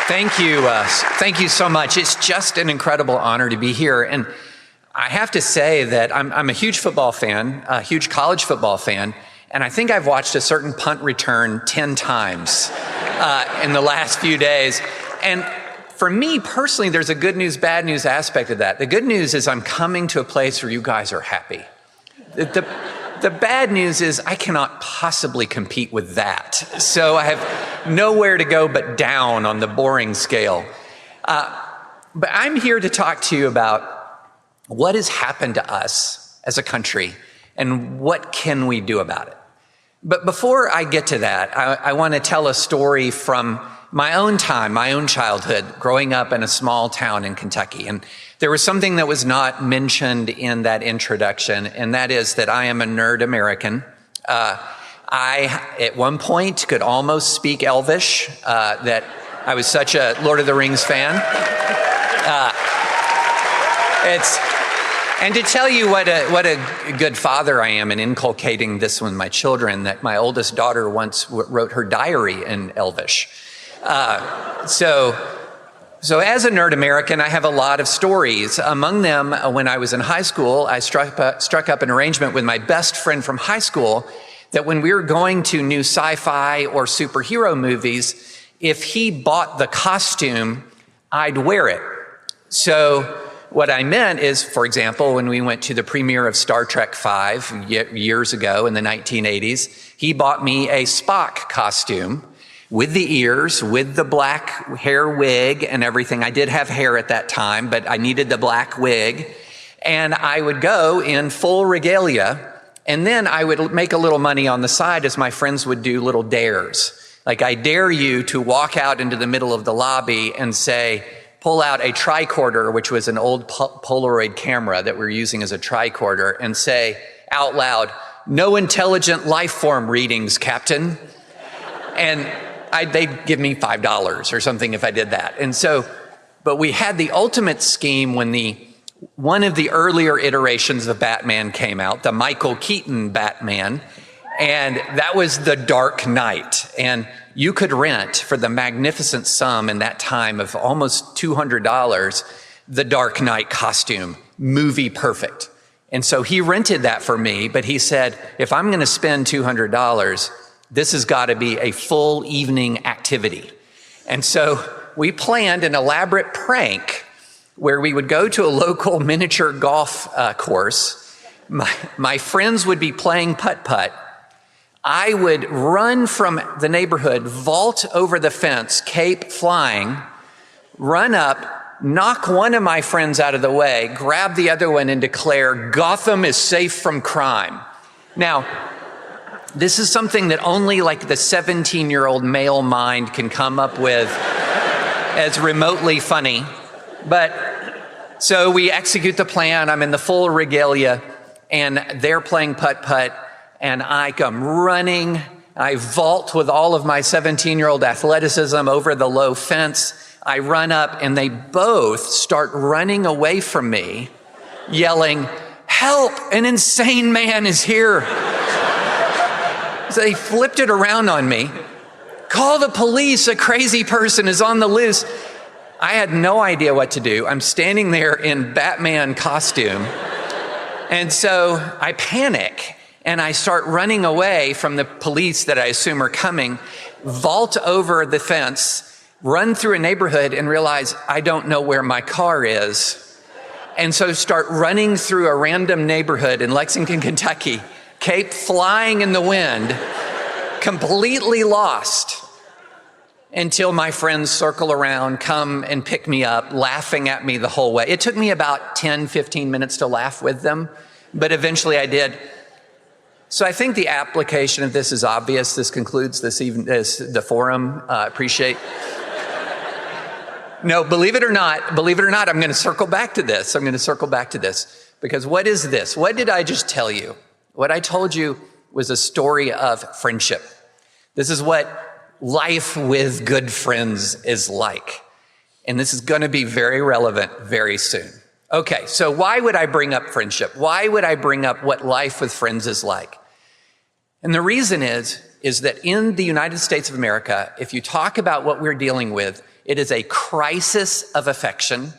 Thank you. Thank you so much. It's just an incredible honor to be here. And I have to say that I'm a huge football fan, a huge college football fan, and I think I've watched a certain punt return 10 times in the last few days. And for me personally, there's a good news, bad news aspect of that. The good news is I'm coming to a place where you guys are happy. The bad news is I cannot possibly compete with that. So I have nowhere to go but down on the boring scale. But I'm here to talk to you about what has happened to us as a country and what can we do about it. But before I get to that, I want to tell a story from my own time, my own childhood, growing up in a small town in Kentucky. And there was something that was not mentioned in that introduction, and that is that I am a nerd American. I, at one point, could almost speak Elvish, that I was such a Lord of the Rings fan. And to tell you what a good father I am in inculcating this with my children, that my oldest daughter once wrote her diary in Elvish. So as a nerd American, I have a lot of stories. Among them, when I was in high school, I struck up an arrangement with my best friend from high school that when we were going to new sci-fi or superhero movies, if he bought the costume, I'd wear it. So what I meant is, for example, when we went to the premiere of Star Trek V years ago in the 1980s, he bought me a Spock costume with the ears, with the black hair wig and everything. I did have hair at that time, but I needed the black wig. And I would go in full regalia, and then I would make a little money on the side as my friends would do little dares. Like, I dare you to walk out into the middle of the lobby and say, pull out a tricorder, which was an old Polaroid camera that we're using as a tricorder, and say out loud, "No intelligent life form readings, Captain." And they'd give me $5 or something if I did that. And so, but we had the ultimate scheme when one of the earlier iterations of Batman came out, the Michael Keaton Batman, and that was The Dark Knight. And you could rent for the magnificent sum in that time of almost $200, the Dark Knight costume, movie perfect. And so he rented that for me, but he said, if I'm going to spend $200, this has got to be a full evening activity. And so we planned an elaborate prank where we would go to a local miniature golf course. My friends would be playing putt-putt. I would run from the neighborhood, vault over the fence, cape flying, run up, knock one of my friends out of the way, grab the other one and declare, "Gotham is safe from crime." Now, this is something that only like the 17-year-old male mind can come up with as remotely funny. But so we execute the plan. I'm in the full regalia and they're playing putt-putt and I come running. I vault with all of my 17-year-old athleticism over the low fence. I run up and they both start running away from me, yelling, "Help, an insane man is here." So they flipped it around on me. "Call the police, a crazy person is on the loose." I had no idea what to do. I'm standing there in Batman costume. And so I panic and I start running away from the police that I assume are coming, vault over the fence, run through a neighborhood and realize I don't know where my car is. And so start running through a random neighborhood in Lexington, Kentucky, cape flying in the wind, completely lost, until my friends circle around, come and pick me up, laughing at me the whole way. It took me about 10, 15 minutes to laugh with them, but eventually I did. So I think the application of this is obvious. This concludes the forum. Appreciate. No, believe it or not, I'm going to circle back to this. Because what is this? What did I just tell you? What I told you was a story of friendship. This is what life with good friends is like. And this is going to be very relevant very soon. Okay, so why would I bring up friendship? Why would I bring up what life with friends is like? And the reason is is that in the United States of America, if you talk about what we're dealing with, it is a crisis of affection,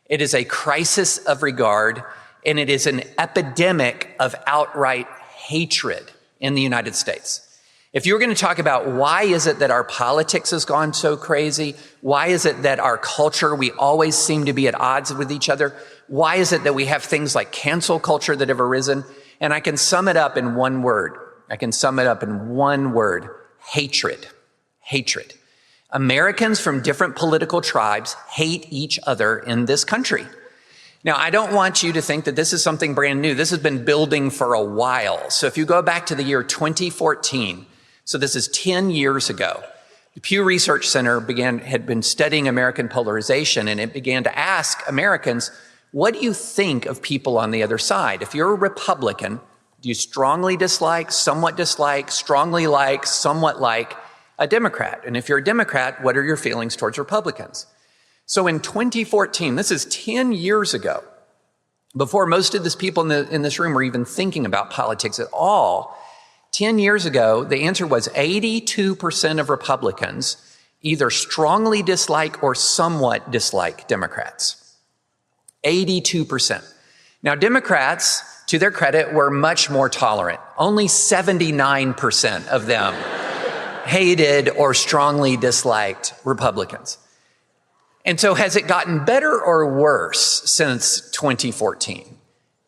it is a crisis of regard, and it is an epidemic of outright hatred in the United States. If you were going to talk about why is it that our politics has gone so crazy, why is it that our culture, we always seem to be at odds with each other, why is it that we have things like cancel culture that have arisen? And I can sum it up in one word. Hatred. Hatred. Americans from different political tribes hate each other in this country. Now, I don't want you to think that this is something brand new. This has been building for a while. So if you go back to the year 2014, so this is 10 years ago, the Pew Research Center had been studying American polarization, and it began to ask Americans, what do you think of people on the other side? If you're a Republican, do you strongly dislike, somewhat dislike, strongly like, somewhat like a Democrat? And if you're a Democrat, what are your feelings towards Republicans? So in 2014, this is 10 years ago, before most of these people in this room were even thinking about politics at all, 10 years ago, the answer was 82% of Republicans either strongly dislike or somewhat dislike Democrats. 82%. Now, Democrats, to their credit, were much more tolerant. Only 79% of them hated or strongly disliked Republicans. And so has it gotten better or worse since 2014?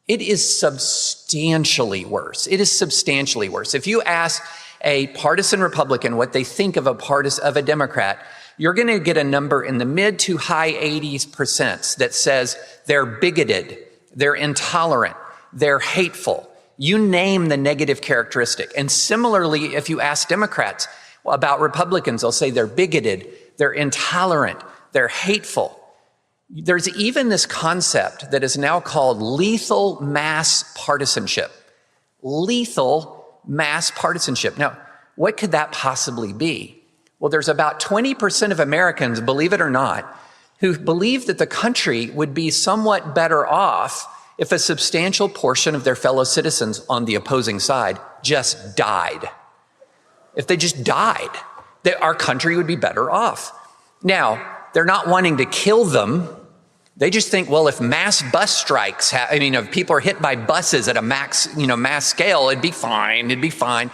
It is substantially worse. It is substantially worse. If you ask a partisan Republican what they think of a Democrat, you're going to get a number in the mid to high 80% that says they're bigoted, they're intolerant, they're hateful. You name the negative characteristic. And similarly, if you ask Democrats about Republicans, they'll say they're bigoted, they're intolerant, they're hateful. There's even this concept that is now called lethal mass partisanship. Lethal mass partisanship. Now, what could that possibly be? Well, there's about 20% of Americans, believe it or not, who believe that the country would be somewhat better off if a substantial portion of their fellow citizens on the opposing side just died. If they just died, our country would be better off. Now, they're not wanting to kill them. They just think, well, if mass bus strikes, if people are hit by buses at a mass scale, it'd be fine. It'd be fine.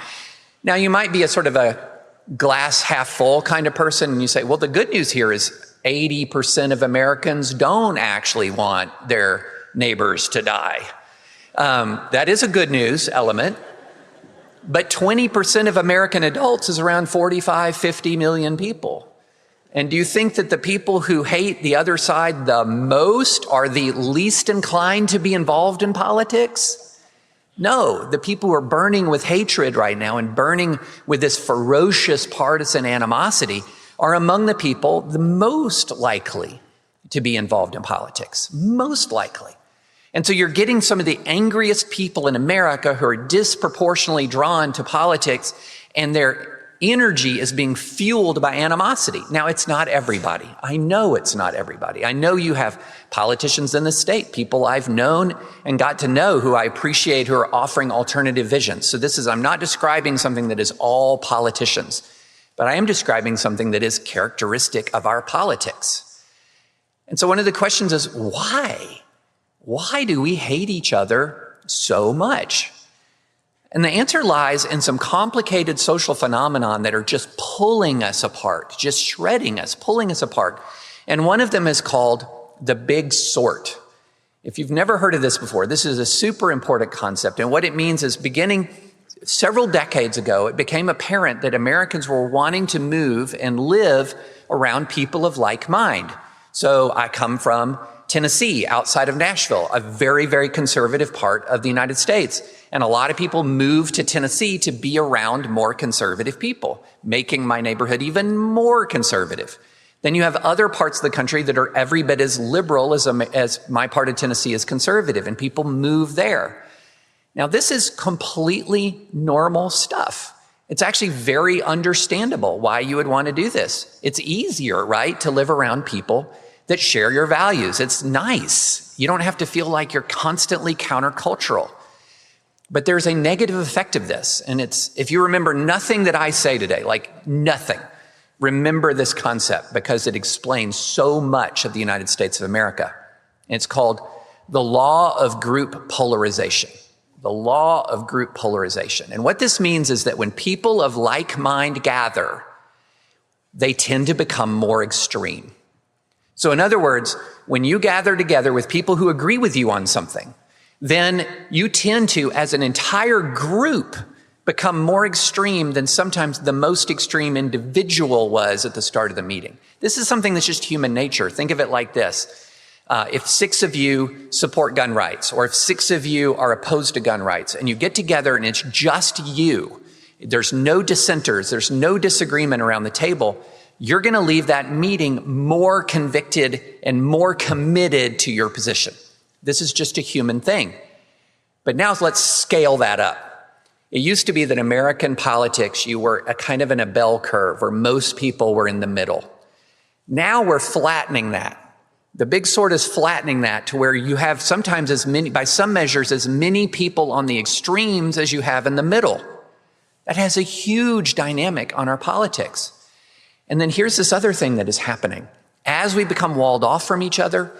Now, you might be a sort of a glass half full kind of person, and you say, well, the good news here is 80% of Americans don't actually want their neighbors to die. That is a good news element. But 20% of American adults is around 45, 50 million people. And do you think that the people who hate the other side the most are the least inclined to be involved in politics? No, the people who are burning with hatred right now and burning with this ferocious partisan animosity are among the people the most likely to be involved in politics. Most likely. And so you're getting some of the angriest people in America who are disproportionately drawn to politics, and their energy is being fueled by animosity. Now, it's not everybody. I know it's not everybody. I know you have politicians in the state, people I've known and got to know who I appreciate, who are offering alternative visions. So I'm not describing something that is all politicians, but I am describing something that is characteristic of our politics. And so one of the questions is, why? Why do we hate each other so much? And the answer lies in some complicated social phenomenon that are just pulling us apart, just shredding us, pulling us apart. And one of them is called the big sort. If you've never heard of this before, this is a super important concept. And what it means is, beginning several decades ago, it became apparent that Americans were wanting to move and live around people of like mind. So I come from Tennessee, outside of Nashville, a very, very conservative part of the United States. And a lot of people moved to Tennessee to be around more conservative people, making my neighborhood even more conservative. Then you have other parts of the country that are every bit as liberal as my part of Tennessee is conservative, and people move there. Now, this is completely normal stuff. It's actually very understandable why you would want to do this. It's easier, right, to live around people that share your values. It's nice. You don't have to feel like you're constantly countercultural. But there's a negative effect of this. And it's, if you remember nothing that I say today, like nothing, remember this concept because it explains so much of the United States of America. And it's called the law of group polarization. The law of group polarization. And what this means is that when people of like mind gather, they tend to become more extreme. So in other words, when you gather together with people who agree with you on something, then you tend to, as an entire group, become more extreme than sometimes the most extreme individual was at the start of the meeting. This is something that's just human nature. Think of it like this. If 6 of you support gun rights, or if 6 of you are opposed to gun rights, and you get together and it's just you, there's no dissenters, there's no disagreement around the table, you're going to leave that meeting more convicted and more committed to your position. This is just a human thing. But now let's scale that up. It used to be that American politics, you were kind of in a bell curve where most people were in the middle. Now we're flattening that. The big sword is flattening that to where you have sometimes as many, by some measures, as many people on the extremes as you have in the middle. That has a huge dynamic on our politics. And then here's this other thing that is happening. As we become walled off from each other,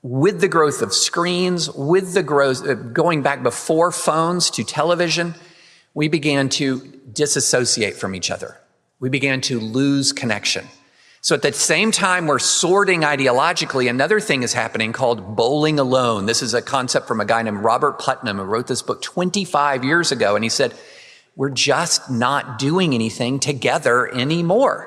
with the growth of screens, with the growth, going back before phones to television, we began to disassociate from each other. We began to lose connection. So at the same time we're sorting ideologically, another thing is happening called bowling alone. This is a concept from a guy named Robert Putnam who wrote this book 25 years ago. And he said, we're just not doing anything together anymore.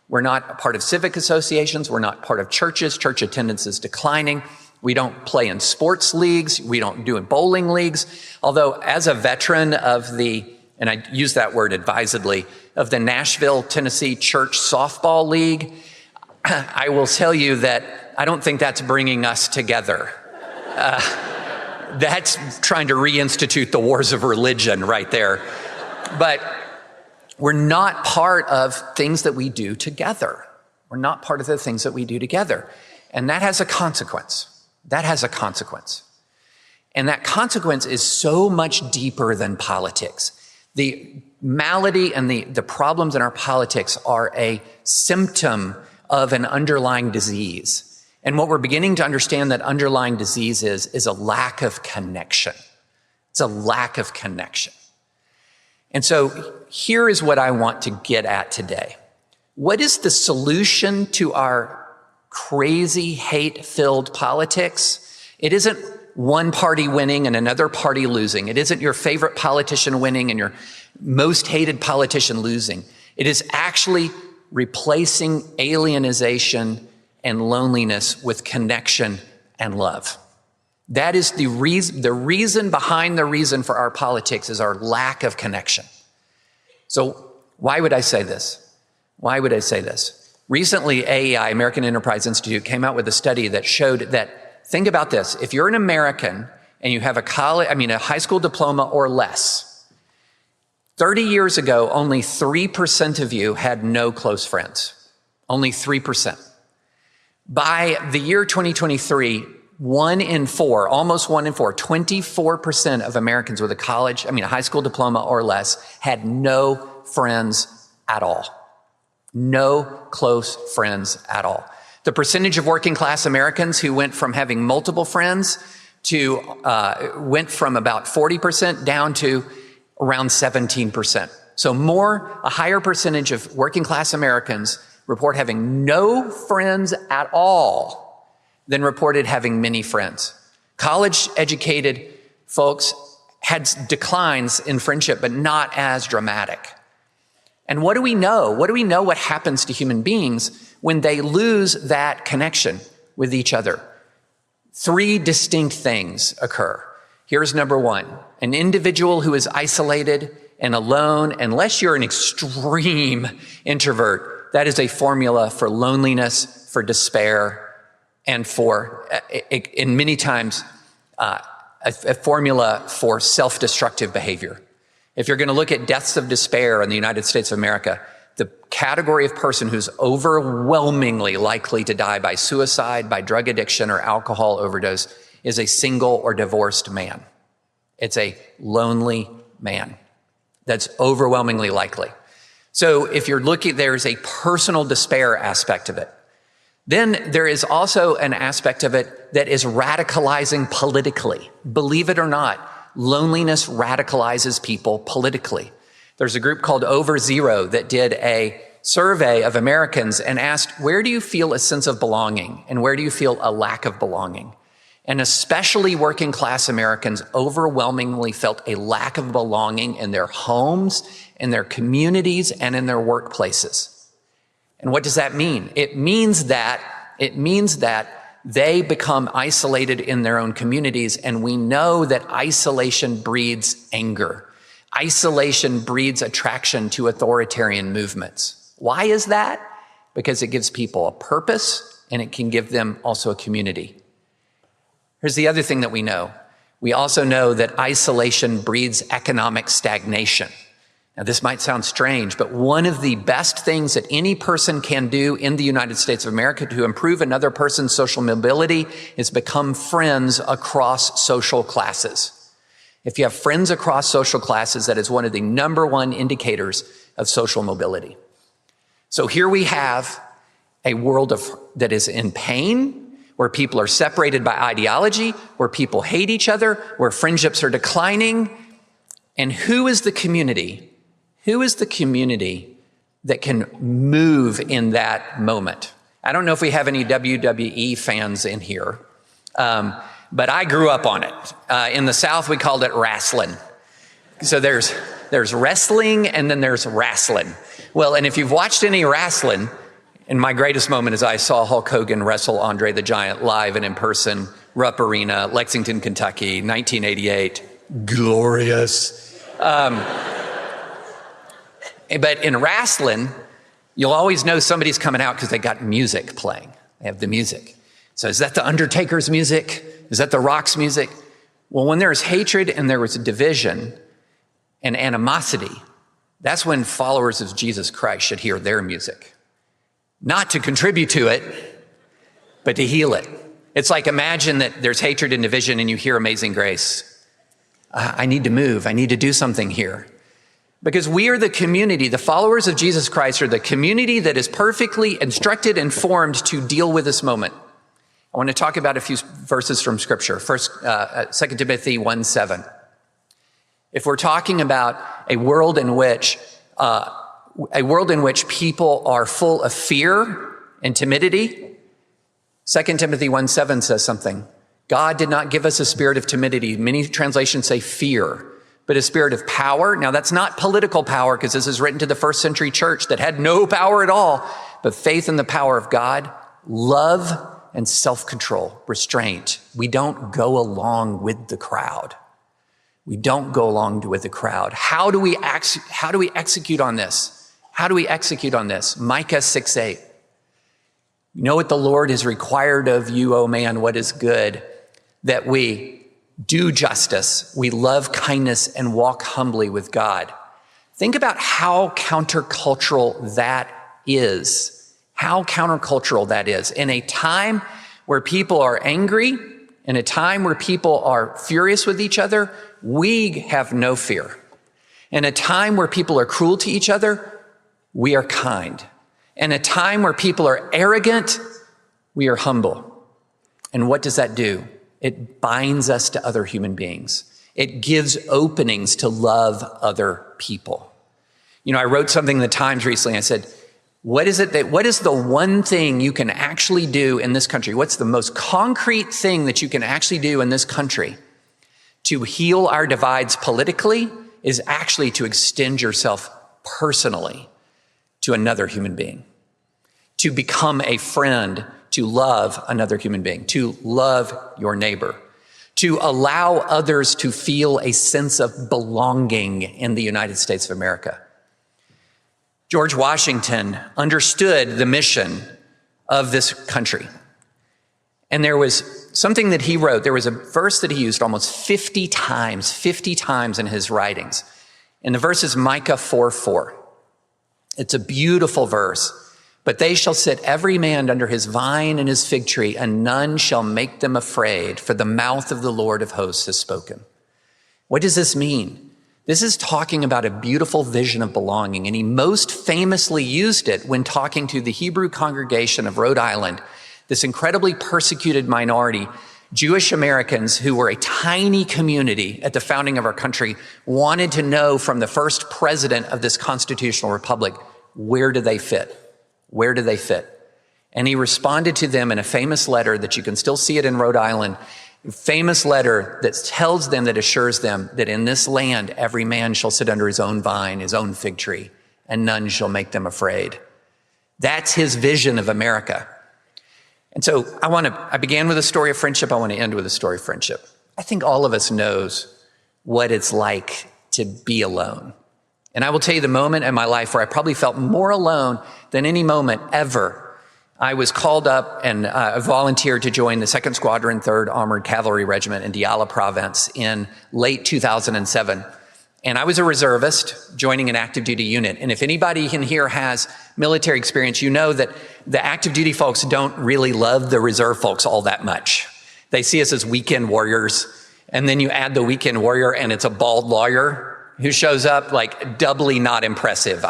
We're not a part of civic associations. We're not part of churches. Church attendance is declining. We don't play in sports leagues. We don't do in bowling leagues. Although as a veteran of the, and I use that word advisedly, of the Nashville, Tennessee Church Softball League, I will tell you that I don't think that's bringing us together. That's trying to reinstitute the wars of religion right there. But we're not part of things that we do together. We're not part of the things that we do together. And that has a consequence. That has a consequence. And that consequence is so much deeper than politics. The malady and the problems in our politics are a symptom of an underlying disease. And what we're beginning to understand that underlying disease is a lack of connection. It's a lack of connection. And so here is what I want to get at today. What is the solution to our crazy hate-filled politics? It isn't one party winning and another party losing. It isn't your favorite politician winning and your most hated politician losing. It is actually replacing alienization and loneliness with connection and love. That is the reason behind the reason for our politics is our lack of connection. So why would I say this? Why would I say this? Recently, AEI, American Enterprise Institute, came out with a study that showed that, think about this, if you're an American and you have a high school diploma or less, 30 years ago, only 3% of you had no close friends. Only 3%. By the year 2023, 1 in 4, almost 1 in 4, 24% of Americans with a high school diploma or less had no friends at all. No close friends at all. The percentage of working class Americans who went from having multiple friends went from about 40% down to around 17%. So a higher percentage of working class Americans report having no friends at all than reported having many friends. College-educated folks had declines in friendship, but not as dramatic. And what do we know? What do we know what happens to human beings when they lose that connection with each other? 3 distinct things occur. Here's number 1. An individual who is isolated and alone, unless you're an extreme introvert, that is a formula for loneliness, for despair, and in many times, a formula for self-destructive behavior. If you're going to look at deaths of despair in the United States of America, the category of person who's overwhelmingly likely to die by suicide, by drug addiction, or alcohol overdose is a single or divorced man. It's a lonely man. That's overwhelmingly likely. So if you're looking, there's a personal despair aspect of it. Then there is also an aspect of it that is radicalizing politically. Believe it or not, loneliness radicalizes people politically. There's a group called Over Zero that did a survey of Americans and asked, where do you feel a sense of belonging and where do you feel a lack of belonging? And especially working class Americans overwhelmingly felt a lack of belonging in their homes, in their communities, and in their workplaces. And what does that mean? It means that they become isolated in their own communities, and we know that isolation breeds anger. Isolation breeds attraction to authoritarian movements. Why is that? Because it gives people a purpose, and it can give them also a community. Here's the other thing that we know. We also know that isolation breeds economic stagnation. Now, this might sound strange, but one of the best things that any person can do in the United States of America to improve another person's social mobility is become friends across social classes. If you have friends across social classes, that is one of the number one indicators of social mobility. So here we have a world that is in pain, where people are separated by ideology, where people hate each other, where friendships are declining. And who is the community? Who is the community that can move in that moment? I don't know if we have any WWE fans in here, but I grew up on it. In the South, we called it wrestling. So there's wrestling and then there's wrestling. Well, and if you've watched any wrestling, and my greatest moment is I saw Hulk Hogan wrestle Andre the Giant live and in person, Rupp Arena, Lexington, Kentucky, 1988. Glorious. But in wrestling, you'll always know somebody's coming out because they got music playing. They have the music. So is that the Undertaker's music? Is that the Rock's music? Well, when there's hatred and there was division and animosity, that's when followers of Jesus Christ should hear their music. Not to contribute to it, but to heal it. It's like, imagine that there's hatred and division and you hear Amazing Grace. I need to move. I need to do something here. Because we are the community, the followers of Jesus Christ are the community that is perfectly instructed and formed to deal with this moment. I want to talk about a few verses from Scripture. First, 2 Timothy 1:7. If we're talking about a world in which people are full of fear and timidity, 2 Timothy 1:7 says something. God did not give us a spirit of timidity. Many translations say fear, but a spirit of power. Now, that's not political power, because this is written to the first century church that had no power at all, but faith in the power of God, love and self-control, restraint. We don't go along with the crowd. We don't go along with the crowd. How do we execute on this? How do we execute on this? Micah 6:8. You know what the Lord is required of you, O man, what is good, that we do justice, we love kindness, and walk humbly with God. Think about how countercultural that is. How countercultural that is. In a time where people are angry, in a time where people are furious with each other, we have no fear. In a time where people are cruel to each other, we are kind. In a time where people are arrogant, we are humble. And what does that do? It binds us to other human beings. It gives openings to love other people. You know, I wrote something in the Times recently. I said, what is the one thing you can actually do in this country? What's the most concrete thing that you can actually do in this country to heal our divides politically is actually to extend yourself personally to another human being, to become a friend, to love another human being, to love your neighbor, to allow others to feel a sense of belonging in the United States of America. George Washington understood the mission of this country. And there was something that he wrote. There was a verse that he used almost 50 times in his writings. And the verse is Micah 4:4. It's a beautiful verse. But they shall sit every man under his vine and his fig tree, and none shall make them afraid, for the mouth of the Lord of hosts has spoken. What does this mean? This is talking about a beautiful vision of belonging, and he most famously used it when talking to the Hebrew congregation of Rhode Island, this incredibly persecuted minority, Jewish Americans who were a tiny community at the founding of our country, wanted to know from the first president of this constitutional republic, where do they fit? Where do they fit? And he responded to them in a famous letter that you can still see it in Rhode Island, a famous letter that tells them, that assures them that in this land, every man shall sit under his own vine, his own fig tree, and none shall make them afraid. That's his vision of America. And so I began with a story of friendship. I want to end with a story of friendship. I think all of us knows what it's like to be alone. And I will tell you the moment in my life where I probably felt more alone than any moment ever. I was called up and volunteered to join the 2nd Squadron, 3rd Armored Cavalry Regiment in Diyala Province in late 2007. And I was a reservist joining an active duty unit. And if anybody in here has military experience, you know that the active duty folks don't really love the reserve folks all that much. They see us as weekend warriors. And then you add the weekend warrior and it's a bald lawyer who shows up, like, doubly not impressive.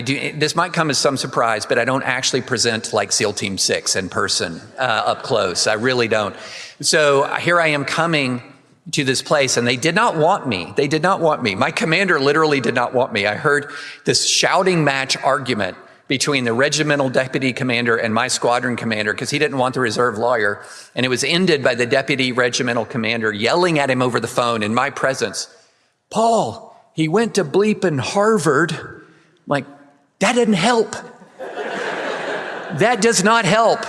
This might come as some surprise, but I don't actually present like SEAL Team 6 in person up close. I really don't. So here I am coming to this place, and they did not want me. They did not want me. My commander literally did not want me. I heard this shouting match argument between the regimental deputy commander and my squadron commander because he didn't want the reserve lawyer. And it was ended by the deputy regimental commander yelling at him over the phone in my presence, "Paul, he went to bleeping Harvard." I'm like, that didn't help. That does not help.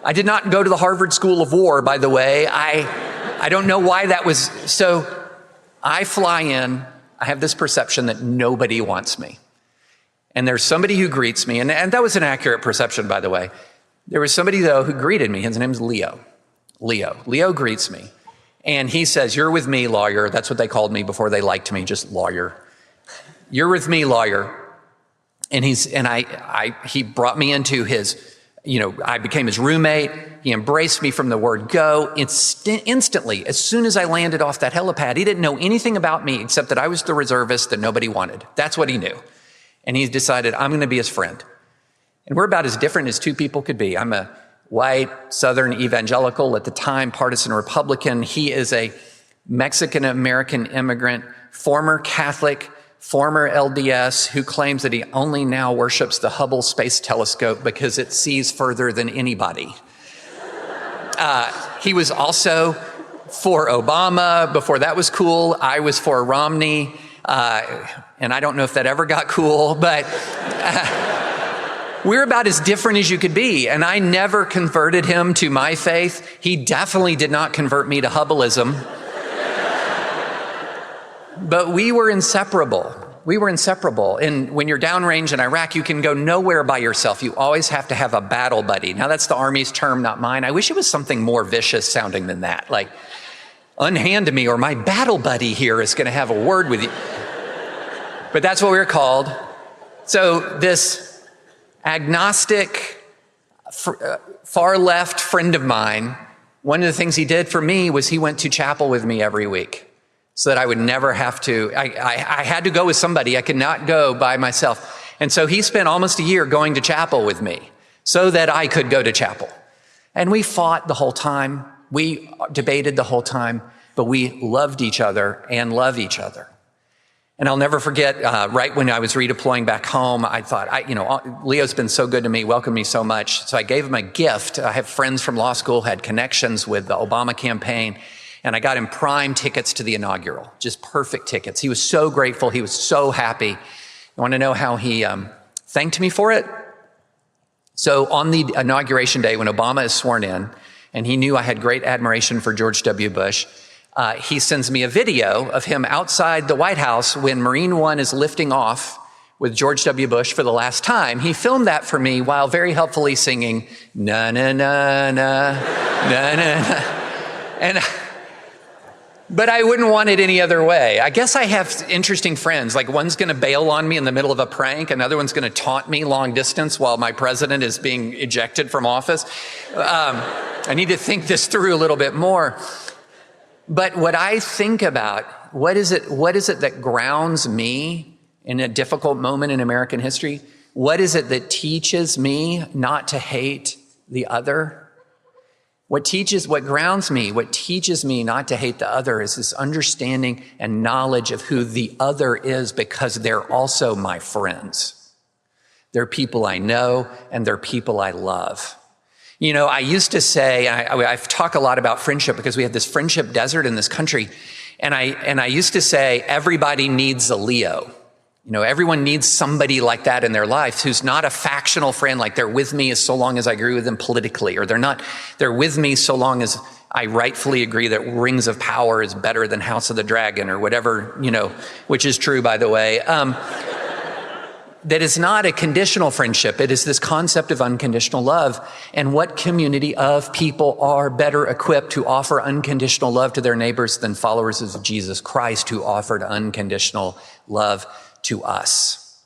I did not go to the Harvard School of War, by the way. I don't know why that was. So I fly in. I have this perception that nobody wants me. And there's somebody who greets me. And that was an accurate perception, by the way. There was somebody, though, who greeted me. His name's Leo. Leo greets me. And he says, "You're with me, lawyer." That's what they called me before they liked me, just lawyer. "You're with me, lawyer." And he brought me into his, I became his roommate. He embraced me from the word go. Instantly, as soon as I landed off that helipad, he didn't know anything about me except that I was the reservist that nobody wanted. That's what he knew. And he decided, I'm going to be his friend. And we're about as different as two people could be. I'm a white, Southern evangelical, at the time partisan Republican. He is a Mexican-American immigrant, former Catholic, former LDS, who claims that he only now worships the Hubble Space Telescope because it sees further than anybody. He was also for Obama. Before that was cool, I was for Romney. And I don't know if that ever got cool, but we're about as different as you could be. And I never converted him to my faith. He definitely did not convert me to Hubbleism. But we were inseparable. And when you're downrange in Iraq, you can go nowhere by yourself. You always have to have a battle buddy. Now, that's the Army's term, not mine. I wish it was something more vicious sounding than that. Like, unhand me or my battle buddy here is going to have a word with you. But that's what we were called. So this agnostic, far left friend of mine, one of the things he did for me was he went to chapel with me every week so that I would never have to. I had to go with somebody. I could not go by myself. And so he spent almost a year going to chapel with me so that I could go to chapel. And we fought the whole time. We debated the whole time, but we loved each other and love each other. And I'll never forget, right when I was redeploying back home, I thought, Leo's been so good to me, welcomed me so much. So I gave him a gift. I have friends from law school, had connections with the Obama campaign, and I got him prime tickets to the inaugural, just perfect tickets. He was so grateful. He was so happy. You want to know how he thanked me for it? So on the inauguration day, when Obama is sworn in, and he knew I had great admiration for George W. Bush, he sends me a video of him outside the White House when Marine One is lifting off with George W. Bush for the last time. He filmed that for me while very helpfully singing, na na na na, na na na. But I wouldn't want it any other way. I guess I have interesting friends. Like, one's going to bail on me in the middle of a prank. Another one's going to taunt me long distance while my president is being ejected from office. I need to think this through a little bit more. But what I think about, what is it that grounds me in a difficult moment in American history? What is it that teaches me not to hate the other? What grounds me, what teaches me not to hate the other is this understanding and knowledge of who the other is, because they're also my friends. They're people I know and they're people I love. You know, I used to say, I talk a lot about friendship because we have this friendship desert in this country. And I used to say, everybody needs a Leo. You know, everyone needs somebody like that in their life who's not a factional friend, like they're with me so long as I agree with them politically, or they're with me so long as I rightfully agree that Rings of Power is better than House of the Dragon or whatever, you know, which is true, by the way. That is not a conditional friendship. It is this concept of unconditional love. And what community of people are better equipped to offer unconditional love to their neighbors than followers of Jesus Christ, who offered unconditional love to us?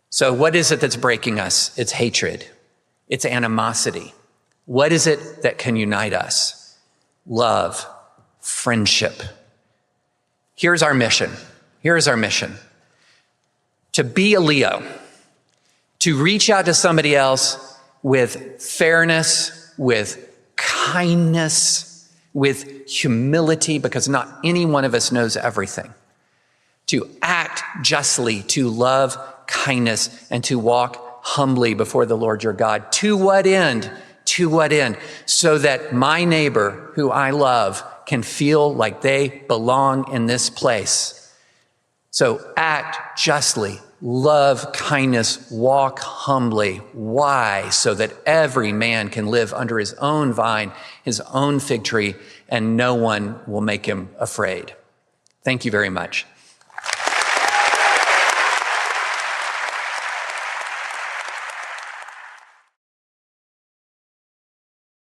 So what is it that's breaking us? It's hatred. It's animosity. What is it that can unite us? Love, friendship. Here's our mission. To be a Leo, to reach out to somebody else with fairness, with kindness, with humility, because not any one of us knows everything. To act justly, to love kindness, and to walk humbly before the Lord your God. To what end? So that my neighbor who I love can feel like they belong in this place. So act justly, love kindness, walk humbly. Why? So that every man can live under his own vine, his own fig tree, and no one will make him afraid. Thank you very much.